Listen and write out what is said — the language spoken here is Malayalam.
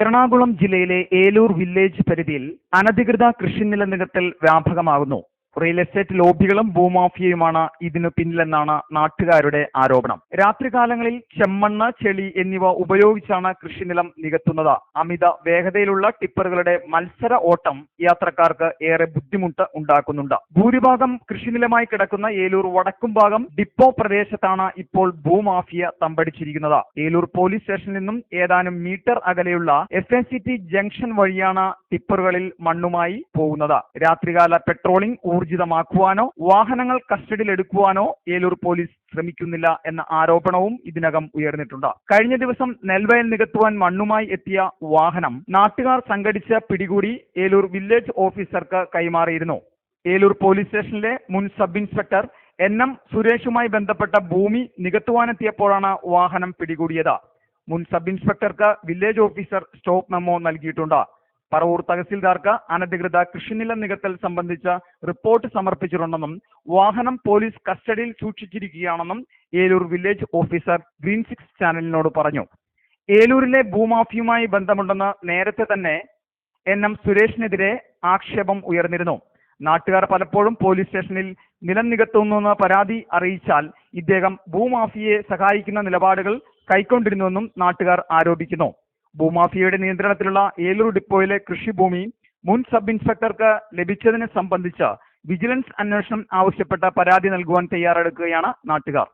എറണാകുളം ജില്ലയിലെ ഏലൂർ വില്ലേജ് പരിധിയിൽ അനധികൃത കൃഷിനില നികത്തൽ വ്യാപകമാകുന്നു. റിയൽ എസ്റ്റേറ്റ് ലോബികളും ഭൂമാഫിയയുമാണ് ഇതിനു പിന്നിലെന്നാണ് നാട്ടുകാരുടെ ആരോപണം. രാത്രികാലങ്ങളിൽ ചെമ്മണ്ണ്, ചെളി എന്നിവ ഉപയോഗിച്ചാണ് കൃഷിനിലം നികത്തുന്നത്. അമിത വേഗതയിലുള്ള ടിപ്പറുകളുടെ മത്സര ഓട്ടം യാത്രക്കാർക്ക് ഏറെ ബുദ്ധിമുട്ട് ഉണ്ടാക്കുന്നുണ്ട്. ഭൂരിഭാഗം കൃഷിനിലമായി കിടക്കുന്ന ഏലൂർ വടക്കുംഭാഗം ഡിപ്പോ പ്രദേശത്താണ് ഇപ്പോൾ ഭൂമാഫിയ തമ്പടിച്ചിരിക്കുന്നത്. ഏലൂർ പോലീസ് സ്റ്റേഷനിൽ നിന്നും ഏതാനും മീറ്റർ അകലെയുള്ള FACT ജംഗ്ഷൻ വഴിയാണ് ടിപ്പറുകളിൽ മണ്ണുമായി പോകുന്നത്. രാത്രികാല പെട്രോളിംഗ് ഊർജിതമാക്കുവാനോ വാഹനങ്ങൾ കസ്റ്റഡിയിലെടുക്കുവാനോ ഏലൂർ പോലീസ് ശ്രമിക്കുന്നില്ല എന്ന ആരോപണവും ഇതിനകം ഉയർന്നിട്ടുണ്ട്. കഴിഞ്ഞ ദിവസം നെൽവയൽ നികത്തുവാൻ മണ്ണുമായി എത്തിയ വാഹനം നാട്ടുകാർ സംഘടിച്ച് പിടികൂടി ഏലൂർ വില്ലേജ് ഓഫീസർക്ക് കൈമാറിയിരുന്നു. ഏലൂർ പോലീസ് സ്റ്റേഷനിലെ മുൻ സബ് ഇൻസ്പെക്ടർ NM സുരേഷുമായി ബന്ധപ്പെട്ട ഭൂമി നികത്തുവാനെത്തിയപ്പോഴാണ് വാഹനം പിടികൂടിയത്. മുൻ സബ് ഇൻസ്പെക്ടർക്ക് വില്ലേജ് ഓഫീസർ സ്റ്റോപ്പ് മെമ്മോ നൽകിയിട്ടുണ്ട്. പറവൂർ തഹസിൽദാർക്ക് അനധികൃത കൃഷിനില നികത്തൽ സംബന്ധിച്ച റിപ്പോർട്ട് സമർപ്പിച്ചിട്ടുണ്ടെന്നും വാഹനം പോലീസ് കസ്റ്റഡിയിൽ സൂക്ഷിച്ചിരിക്കുകയാണെന്നും ഏലൂർ വില്ലേജ് ഓഫീസർ ഗ്രീൻ 6 ചാനലിനോട് പറഞ്ഞു. ഏലൂരിലെ ഭൂമാഫിയുമായി ബന്ധമുണ്ടെന്ന് നേരത്തെ തന്നെ NM സുരേഷിനെതിരെ ആക്ഷേപം ഉയർന്നിരുന്നു. നാട്ടുകാർ പലപ്പോഴും പോലീസ് സ്റ്റേഷനിൽ നിലം നികത്തുന്നുവെന്ന് പരാതി അറിയിച്ചാൽ ഇദ്ദേഹം ഭൂമാഫിയയെ സഹായിക്കുന്ന നിലപാടുകൾ കൈക്കൊണ്ടിരുന്നുവെന്നും നാട്ടുകാർ ആരോപിക്കുന്നു. ഭൂമാഫിയയുടെ നിയന്ത്രണത്തിലുള്ള ഏലൂർ ഡിപ്പോയിലെ കൃഷിഭൂമി മുൻ സബ് ഇൻസ്പെക്ടർക്ക് ലഭിച്ചതിനെ സംബന്ധിച്ച് വിജിലൻസ് അന്വേഷണം ആവശ്യപ്പെട്ട പരാതി നൽകുവാൻ തയ്യാറെടുക്കുകയാണ് നാട്ടുകാർ.